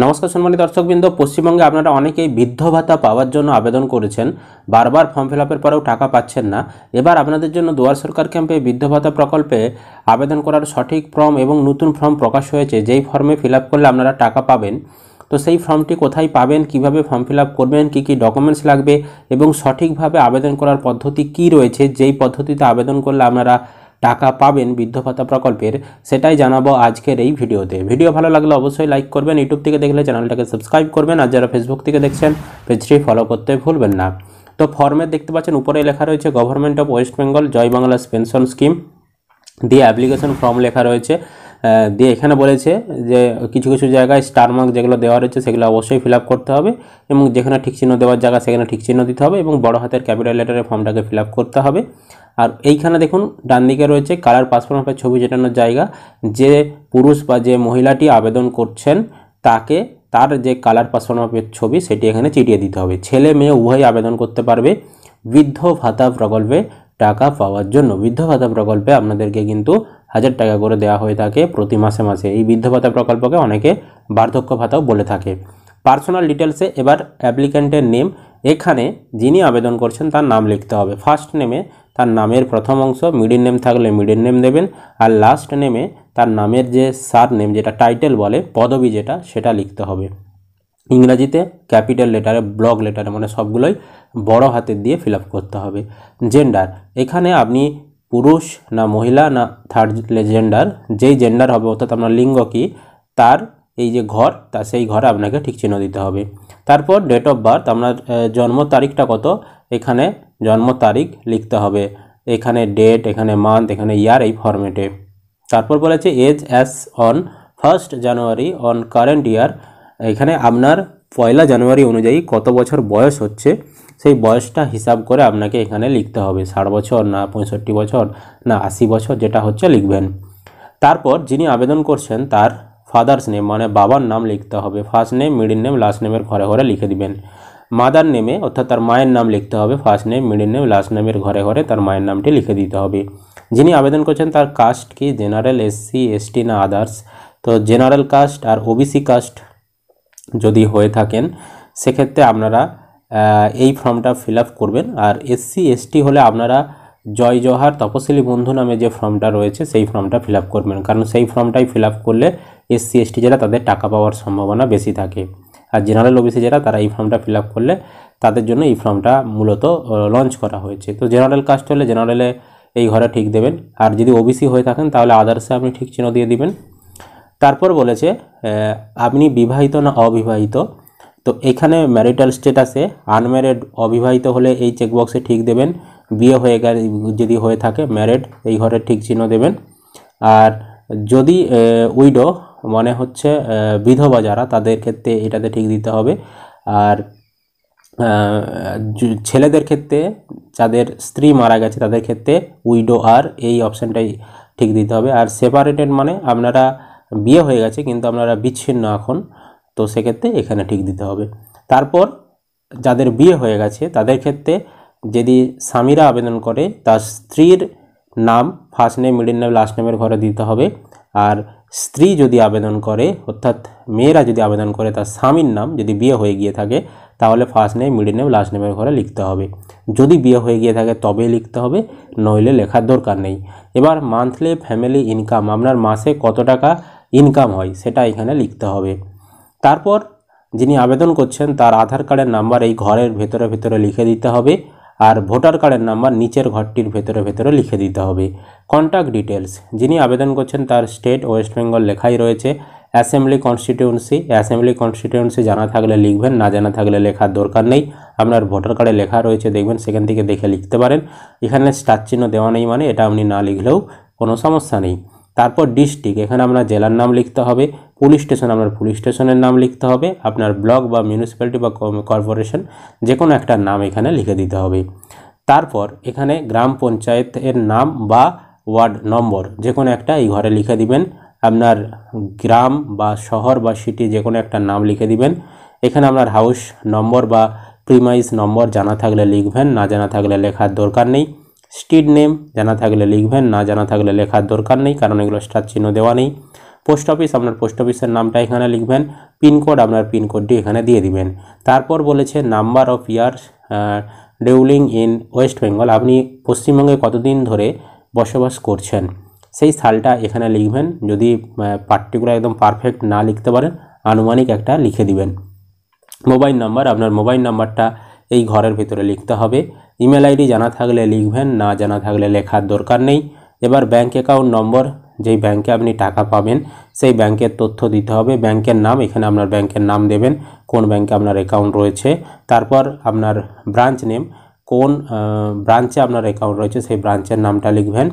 নমস্কার সম্মানিত দর্শকবৃন্দ, পশ্চিমবঙ্গে আপনারা অনেকেই বৃদ্ধ ভাতা পাওয়ার জন্য আবেদন করেছেন, বারবার ফর্ম ফিল আপের পরেও টাকা পাচ্ছেন না। এবার আপনাদের জন্য দুয়ার সরকার ক্যাম্পে বৃদ্ধ ভাতা প্রকল্পে আবেদন করার সঠিক ফর্ম এবং নতুন ফর্ম প্রকাশ হয়েছে, যেই ফর্মে ফিল আপ করলে আপনারা টাকা পাবেন। তো সেই ফর্মটি কোথায় পাবেন, কিভাবে ফর্ম ফিল আপ করবেন, কী কী ডকুমেন্টস লাগবে এবং সঠিকভাবে আবেদন করার পদ্ধতি কি রয়েছে, যেই পদ্ধতিতে আবেদন করলে আপনারা টাকা পাবেন বৃদ্ধ ভাতা প্রকল্পের, সেটাই জানাবো আজকের এই ভিডিওতে। ভিডিও ভালো লাগলে অবশ্যই লাইক করবেন, ইউটিউব থেকে দেখলে চ্যানেলটাকে সাবস্ক্রাইব করবেন, আর যারা ফেসবুক থেকে দেখছেন পেজটি ফলো করতে ভুলবেন না। তো ফর্মে দেখতে পাচ্ছেন উপরে লেখা রয়েছে government of West Bengal Joy Bangla pension scheme দিয়ে অ্যাপ্লিকেশন ফর্ম লেখা রয়েছে। দিয়ে এখানে বলেছে যে কিছু কিছু জায়গায় স্টার মার্ক যেগুলো দেওয়া রয়েছে সেগুলো অবশ্যই ফিল আপ করতে হবে, এবং যেখানে ঠিক চিহ্ন দেওয়ার জায়গা সেখানে ঠিক চিহ্ন দিতে হবে, এবং বড় হাতের ক্যাপিটাল লেটারে ফর্মটাকে ফিল আপ করতে হবে। আর এইখানে দেখুন ডান দিকে রয়েছে কালার পাসপোর্ট মাপের ছবি যেটানোর জায়গা। যে পুরুষ বা যে মহিলাটি আবেদন করছেন তাকে তার যে কালার পাসপোর্ট মাপের ছবি সেটি এখানে চিটিয়ে দিতে হবে। ছেলে মেয়ে উভয়ই আবেদন করতে পারবে বৃদ্ধ ভাতা প্রকল্পে টাকা পাওয়ার জন্য। বৃদ্ধ ভাতা প্রকল্পে আপনাদেরকে কিন্তু 1000 টাকা করে দেওয়া হয়ে থাকে প্রতি মাসে মাসে। এই বৃদ্ধ ভাতা প্রকল্পকে অনেকে বার্ধক্য ভাতাও বলে থাকে। পার্সোনাল ডিটেলসে এবার অ্যাপ্লিক্যান্টের নেম, এখানে যিনি আবেদন করছেন তার নাম লিখতে হবে। ফার্স্ট নেমে তার নামের প্রথম অংশ, মিডিল নেম থাকলে মিডিল নেম দেবেন, আর লাস্ট নেমে তার নামের যে সার নেম, যেটা টাইটেল বলে, পদবি যেটা, সেটা লিখতে হবে। ইংরাজিতে ক্যাপিটাল লেটারে, ব্লক লেটারে, মানে সবগুলোই বড় হাতের দিয়ে ফিল আপ করতে হবে। জেন্ডার, এখানে আপনি পুরুষ না মহিলা না থার্ড জেন্ডার, যেই জেন্ডার হবে অর্থাৎ আপনার লিঙ্গ কি, তার এই যে ঘর, তা সেই ঘরে আপনাকে ঠিক চিহ্ন দিতে হবে। তারপর ডেট অফ বার্থ, আপনার জন্ম তারিখটা কত, এখানে জন্ম তারিখ লিখতে হবে। এখানে ডেট, এখানে মান্থ, এখানে ইয়ার, এই ফরম্যাটে। তারপর বলেছে age as on 1st January on current year, এখানে আপনার 1 জানুয়ারি অনুযায়ী কত বছর বয়স হচ্ছে সেই বয়সটা হিসাব করে আপনাকে এখানে লিখতে হবে। 60 বছর না 65 বছর না 80 বছর, যেটা হচ্ছে লিখবেন। তারপর যিনি আবেদন করছেন তার ফাদার্স নেম মানে বাবার নাম লিখতে হবে। First name, middle name, last নেমের ঘরে ঘরে লিখে দিবেন। মাদার নেমে অর্থাৎ তার মায়ের নাম লিখতে হবে। First name, middle name, last নেমের ঘরে ঘরে তার মায়ের নামটি লিখে দিতে হবে। যিনি আবেদন করছেন তার কাস্ট কি, জেনারেল, এসসি, এসটি না আদার্স। তো জেনারেল কাস্ট আর ওবিসি কাস্ট যদি হয়ে থাকেন সেক্ষেত্রে আপনারা এই ফর্মটা ফিল আপ করবেন। আর এসসি এসটি হলে আপনারা জয় জওহার তপশিলি বন্ধু নামে যে ফর্মটা রয়েছে সেই ফর্মটা ফিল আপ করবেন, কারণ সেই ফর্মটাই ফিল আপ করলে এসসি এসটি যারা তাদের টাকা পাওয়ার সম্ভাবনা বেশি থাকে। আর জেনারেল ওবিসি যারা, তারা এই ফর্মটা ফিল আপ করলে তাদের জন্য এই ফর্মটা মূলত লঞ্চ করা হয়েছে। তো জেনারেল কাস্ট হলে জেনারেলে এই ঘরে ঠিক দেবেন, আর যদি ওবিসি হয়ে থাকেন তাহলে আদার্সে আপনি ঠিক চিহ্ন দিয়ে দিবেন। তারপর বলেছে আপনি বিবাহিত না অবিবাহিত। তো এখানে ম্যারিটাল স্ট্যাটাসে আনম্যারিড, অবিবাহিত হলে এই চেকবক্সে ঠিক দেবেন। বিয়ে হয়ে গেলে যদি হয়ে থাকে ম্যারিড, এই ঘরে ঠিক চিহ্ন দেবেন। আর যদি উইডো মানে হচ্ছে বিধবা যারা, তাদের ক্ষেত্রে এটাতে ঠিক দিতে হবে। আর ছেলেদের ক্ষেত্রে যাদের স্ত্রী মারা গেছে তাদের ক্ষেত্রে উইডো আর এই অপশানটাই ঠিক দিতে হবে। আর সেপারেটেড মানে আপনারা বিয়ে হয়ে গেছে কিন্তু আপনারা বিচ্ছিন্ন এখন, তো সেক্ষেত্রে এখানে ঠিক দিতে হবে। তারপর যাদের বিয়ে হয়ে গেছে তাদের ক্ষেত্রে যদি স্বামীরা আবেদন করে তার স্ত্রীর নাম first name, middle name, last নেমের ঘরে দিতে হবে। আর স্ত্রী যদি আবেদন করে অর্থাৎ মেয়েরা যদি আবেদন করে তার স্বামীর নাম, যদি বিয়ে হয়ে গিয়ে থাকে তাহলে first name, middle name, last নেমের ঘরে লিখতে হবে। যদি বিয়ে হয়ে গিয়ে থাকে তবেই লিখতে হবে, নইলে লেখার দরকার নেই। এবার মান্থলি ফ্যামিলি ইনকাম, আপনার মাসে কত টাকা ইনকাম হয় সেটা এখানে লিখতে হবে। তারপর যিনি আবেদন করছেন তার আধার কার্ডের নাম্বার এই ঘরের ভেতরে ভেতরে লিখে দিতে হবে, আর ভোটার কার্ডের নাম্বার নিচের ঘরটির ভেতরে ভেতরে লিখে দিতে হবে। কন্ট্যাক্ট ডিটেলস, যিনি আবেদন করছেন তার স্টেট ওয়েস্ট বেঙ্গল লেখাই রয়েছে। অ্যাসেম্বলি কনস্টিটিউয়েন্সি জানা থাকলে লিখবেন, না জানা থাকলে লেখার দরকার নেই। আপনার ভোটার কার্ডে লেখা রয়েছে দেখবেন, সেখান থেকে দেখে লিখতে পারেন। এখানে স্টার চিহ্ন দেওয়া নেই মানে এটা আপনি না লিখলেও কোনো সমস্যা নেই। তারপর ডিস্ট্রিক্ট, এখানে আপনার জেলার নাম লিখতে হবে। পুলিশ স্টেশন, আপনার পুলিশ স্টেশনের নাম লিখতে হবে। আপনার ব্লক বা মিউনিসিপ্যালিটি বা কর্পোরেশন যে কোনো একটা নাম এখানে লিখে দিতে হবে। তারপর এখানে গ্রাম পঞ্চায়েতের নাম বা ওয়ার্ড নম্বর যে কোনো একটা এই ঘরে লিখে দিবেন। আপনার গ্রাম বা শহর বা সিটি যে কোনো একটা নাম লিখে দিবেন। এখানে আপনার হাউস নম্বর বা প্রিমাইস নম্বর জানা থাকলে লিখবেন, না জানা থাকলে লেখার দরকার নেই। স্ট্রিট নেম জানা থাকলে লিখবেন, না জানা থাকলে লেখার দরকার নেই, কারণ এগুলো স্টার চিহ্ন দেওয়া নেই। পোস্ট অফিস, আপনার পোস্ট অফিসের নামটা এখানে লিখবেন। পিনকোড, আপনার পিনকোডটি এখানে দিয়ে দিবেন। তারপর বলেছে number of years dwelling in West Bengal, আপনি পশ্চিমবঙ্গে কতদিন ধরে বসবাস করছেন সেই সালটা এখানে লিখবেন। যদি পার্টিকুলার একদম পারফেক্ট না লিখতে পারেন, আনুমানিক একটা লিখে দিবেন। মোবাইল নাম্বার, আপনার মোবাইল নাম্বারটা এই ঘরের ভিতরে লিখতে হবে। ইমেল আইডি জানা থাকলে লিখবেন, না জানা থাকলে লেখার দরকার নেই। এবার ব্যাঙ্ক অ্যাকাউন্ট নম্বর, যেই ব্যাঙ্কে আপনি টাকা পাবেন সেই ব্যাঙ্কের তথ্য দিতে হবে। ব্যাঙ্কের নাম, এখানে আপনার ব্যাঙ্কের নাম দেবেন, কোন ব্যাঙ্কে আপনার অ্যাকাউন্ট রয়েছে। তারপর আপনার ব্রাঞ্চ নেম, কোন ব্রাঞ্চে আপনার অ্যাকাউন্ট রয়েছে সেই ব্রাঞ্চের নামটা লিখবেন।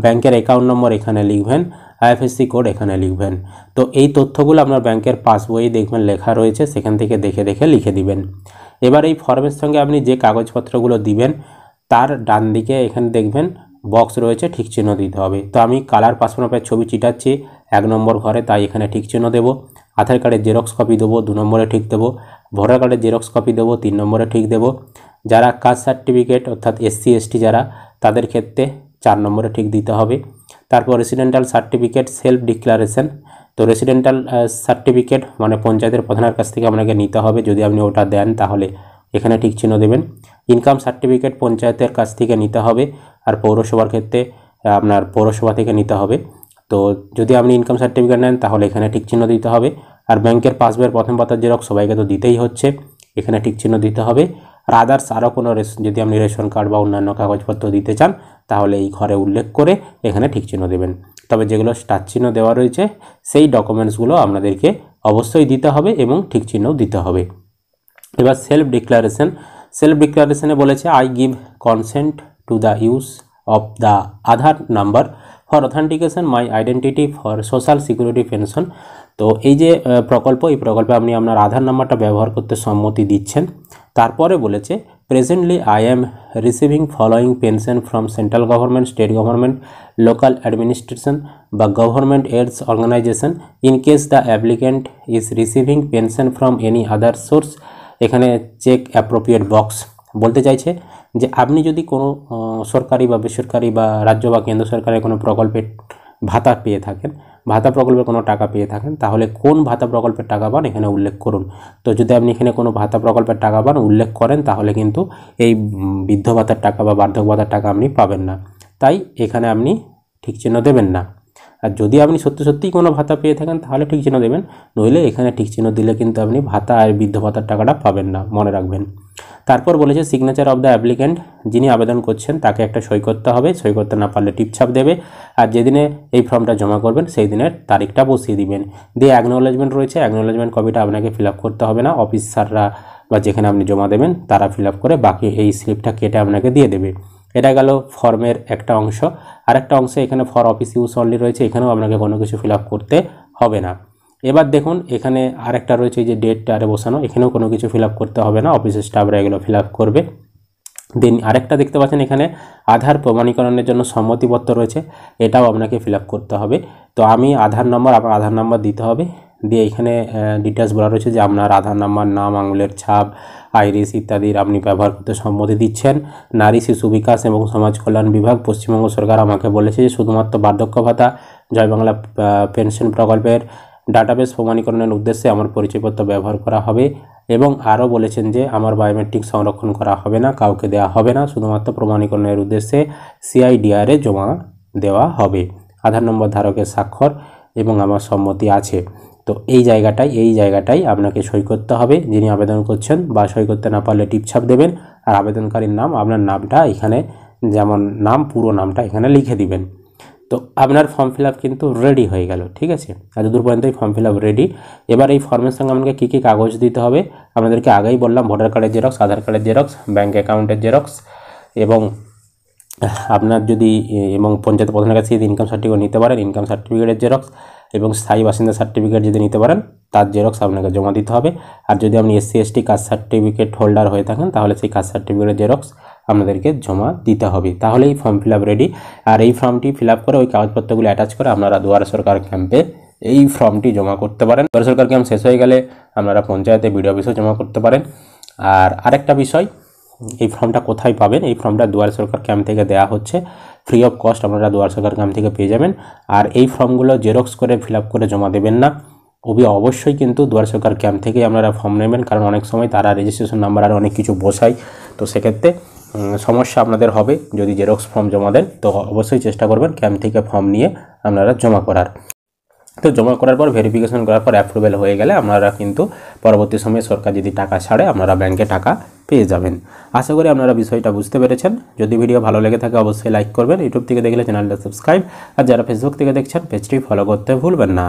ব্যাঙ্কের অ্যাকাউন্ট নম্বর এখানে লিখবেন, আইএফএসসি কোড এখানে লিখবেন। তো এই তথ্যগুলো আপনার ব্যাঙ্কের পাসবইয়ে দেখবেন লেখা রয়েছে, সেখান থেকে দেখে দেখে লিখে দিবেন। এবার এই ফর্মের সঙ্গে আপনি যে কাগজপত্রগুলো দিবেন তার ডান দিকে এখানে দেখবেন বক্স রয়েছে, ঠিক চিহ্ন দিতে হবে। তো আমি কালার পাসপোর্ট মাপের ছবি চিটাচ্ছি 1 নম্বর ঘরে, তাই এখানে ঠিক চিহ্ন দেবো। আধার কার্ডের জেরক্স কপি দেবো, 2 নম্বরে ঠিক দেবো। ভোটার কার্ডের জেরক্স কপি দেবো, 3 নম্বরে ঠিক দেবো। যারা কাস্ট সার্টিফিকেট অর্থাৎ SC ST যারা, তাদের ক্ষেত্রে 4 নম্বরে ঠিক দিতে হবে। তারপর রেসিডেন্টাল সার্টিফিকেট সেলফ ডিক্লারেশন, তো রেসিডেন্টাল সার্টিফিকেট মানে পঞ্চায়েতের প্রধানের কাছ থেকে আপনাকে নিতে হবে, যদি আপনি ওটা দেন তাহলে এখানে ঠিক চিহ্ন দেবেন। ইনকাম সার্টিফিকেট পঞ্চায়েতের কাছ থেকে নিতে হবে, আর পৌরসভার ক্ষেত্রে আপনার পৌরসভা থেকে নিতে হবে। তো যদি আপনি ইনকাম সার্টিফিকেট নেন তাহলে এখানে ঠিক চিহ্ন দিতে হবে। আর ব্যাংকের পাসবইয়ের প্রথম পাতার জেরক্স সবাইকে তো দিতেই হচ্ছে, এখানে ঠিক চিহ্ন দিতে হবে। আর আদার্স আরও কোনো যদি আপনি রেশন কার্ড বা অন্যান্য কাগজপত্র দিতে চান তাহলে এই ঘরে উল্লেখ করে এখানে ঠিক চিহ্ন দেবেন। তবে যেগুলো স্টার চিহ্ন দেওয়া রয়েছে সেই ডকুমেন্টসগুলো আপনাদেরকে অবশ্যই দিতে হবে এবং ঠিক চিহ্নও দিতে হবে। এবার সেলফ ডিক্লারেশন, সেলফ ডিক্লারেশনে বলেছে I give consent to the use of the Aadhaar number for authentication my identity for social security pension. তো এই যে প্রকল্প, এই প্রকল্পে আপনি আপনার আধার নাম্বারটা ব্যবহার করতে সম্মতি দিচ্ছেন। তারপরে বলেছে presently I am receiving following pension from central government, state government, local administration বা government aids organisation in case the applicant is receiving pension from any other source. এখানে চেক অ্যাপ্রোপ্রিয়েট বক্স বলতে চাইছে যে আপনি যদি কোনো সরকারি বা বেসরকারি বা রাজ্য বা কেন্দ্র সরকারের কোনো প্রকল্পের ভাতা পেয়ে থাকেন, ভাতা প্রকল্পের কোনো টাকা পেয়ে থাকেন, তাহলে কোন ভাতা প্রকল্পের টাকা পান এখানে উল্লেখ করুন। তো যদি আপনি এখানে কোনো ভাতা প্রকল্পের টাকা পান উল্লেখ করেন তাহলে কিন্তু এই বৃদ্ধ ভাতার টাকা বা বার্ধক্য ভাতার টাকা আপনি পাবেন না, তাই এখানে আপনি ঠিক চিহ্ন দেবেন না। আর যদি আপনি সত্যি সত্যিই কোনো ভাতা পেয়ে থাকেন তাহলে ঠিক চিহ্ন দেবেন, নইলে এখানে ঠিক চিহ্ন দিলে কিন্তু আপনি ভাতা আর বৃদ্ধ ভাতার টাকাটা পাবেন না, মনে রাখবেন। তারপর বলেছে সিগনেচার অফ দ্য অ্যাপ্লিক্যান্ট, যিনি আবেদন করছেন তাকে একটা সই করতে হবে, সই করতে না পারলে টিপছাপ দেবে। আর যেদিনে এই ফর্মটা জমা করবেন সেই দিনের তারিখটা বসিয়ে দিবেন। দিয়ে অ্যাকনোলেজমেন্ট রয়েছে, অ্যাকনোলেজমেন্ট কপিটা আপনাকে ফিল আপ করতে হবে না, অফিসাররা বা যেখানে আপনি জমা দেবেন তারা ফিল আপ করে বাকি এই স্লিপটা কেটে আপনাকে দিয়ে দেবে। এটা গেল ফর্মের একটা অংশ। আরেকটা অংশ এখানে ফর অফিস ইউজ অনলি রয়েছে, এখানেও আপনাকে কোনো কিছু ফিল আপ করতে হবে না। এবার দেখুন এখানে আরেকটা রয়েছে যে ডেটটা আরে বসানো, এখানেও কোনো কিছু ফিল আপ করতে হবে না, অফিসের স্টাফরা এগুলো ফিল আপ করবে। দেন আরেকটা দেখতে পাচ্ছেন এখানে আধার প্রমাণীকরণের জন্য সম্মতিপত্র রয়েছে, এটাও আপনাকে ফিল আপ করতে হবে। তো আমি আধার নম্বর, আমার আধার নাম্বার দিতে হবে, দিয়ে এখানে ডিটেলস বলা রয়েছে যে আপনার আধার নাম্বার, নাম, আঙুলের ছাপ, আইরিস ইত্যাদির আপনি ব্যবহার করতে সম্মতি দিচ্ছেন। নারী শিশু বিকাশ এবং সমাজ কল্যাণ বিভাগ পশ্চিমবঙ্গ সরকার আমাকে বলেছে যে শুধুমাত্র বার্ধক্য ভাতা, জয় বাংলা পেনশন প্রকল্পের ডাটাবেস প্রমাণীকরণের উদ্দেশ্যে আমার পরিচয়পত্র ব্যবহার করা হবে। এবং আরও বলেছেন যে আমার বায়োমেট্রিক সংরক্ষণ করা হবে না, কাউকে দেওয়া হবে না, শুধুমাত্র প্রমাণীকরণের উদ্দেশ্যে CIDR এ জমা দেওয়া হবে। আধার নম্বর ধারকের স্বাক্ষর এবং আমার সম্মতি আছে। তো এই জায়গাটাই আপনাকে সই করতে হবে যিনি আবেদন করছেন, বা সই করতে না পারলে টিপছাপ দেবেন। আর আবেদনকারীর নাম, আপনার নামটা এখানে যেমন নাম, পুরো নামটা এখানে লিখে দিবেন। তো আপনার ফর্ম ফিল আপ কিন্তু রেডি হয়ে গেল, ঠিক আছে, এতদূর পর্যন্তই ফর্ম ফিল আপ রেডি। এবার এই ফর্মের সঙ্গে আপনাকে কী কী কাগজ দিতে হবে আপনাদেরকে আগেই বললাম, ভোটার কার্ডের জেরক্স, আধার কার্ডের জেরক্স, ব্যাঙ্ক অ্যাকাউন্টের জেরক্স, এবং আপনার যদি এবং পঞ্চায়েত প্রধানের কাছে যদি ইনকাম সার্টিফিকেট নিতে পারেন ইনকাম সার্টিফিকেটের জেরক্স, এবং স্থায়ী বাসিন্দা সার্টিফিকেট যদি নিতে পারেন তার জেরক্স আপনাকে জমা দিতে হবে। আর যদি আপনি SC ST caste certificate holder হয়ে থাকেন তাহলে সেই কাস্ট সার্টিফিকেটের জেরক্স আপনাদেরকে জমা দিতে হবে, তাহলে এই ফর্ম ফিল আপ রেডি। আর এই ফর্মটি ফিল আপ করে ওই কাগজপত্রগুলো অ্যাটাচ করে আপনারা দুয়ারে সরকার ক্যাম্পে এই ফর্মটি জমা করতে পারেন। দুয়ারে সরকার ক্যাম্প শেষ হয়ে গেলে আপনারা পঞ্চায়েতে BDO অফিসেও জমা করতে পারেন। আর আরেকটা বিষয়, এই ফর্মটা কোথায় পাবেন, এই ফর্মটা দুয়ারে সরকার ক্যাম্প থেকে দেওয়া হচ্ছে, ফ্রি অফ কস্ট আপনারা দুয়ার সরকার ক্যাম্প থেকে পেয়ে যাবেন। আর এই ফর্মগুলো জেরক্স করে ফিল আপ করে জমা দেবেন না, অবশ্যই কিন্তু দুয়ার সরকার ক্যাম্প থেকেই আপনারা ফর্ম নেবেন, কারণ অনেক সময় তারা রেজিস্ট্রেশন নাম্বার আর অনেক কিছু বসায়, তো সেক্ষেত্রে সমস্যা আপনাদের হবে যদি জেরক্স ফর্ম জমা দেন। তো অবশ্যই চেষ্টা করবেন ক্যাম্প থেকে ফর্ম নিয়ে আপনারা জমা করার। তো জমা করার পর ভেরিফিকেশন করার পর অ্যাপ্রুভেল হয়ে গেলে আপনারা কিন্তু পরবর্তী সময়ে সরকার যদি টাকা ছাড়ে আপনারা ব্যাংকে টাকা পেয়ে যাবেন। আশা করি আপনারা বিষয়টা বুঝতে পেরেছেন। যদি ভিডিও ভালো লেগে থাকে অবশ্যই লাইক করবেন, ইউটিউব থেকে দেখলে চ্যানেলটা সাবস্ক্রাইব, আর যারা ফেসবুক থেকে দেখছেন পেজটি ফলো করতে ভুলবেন না।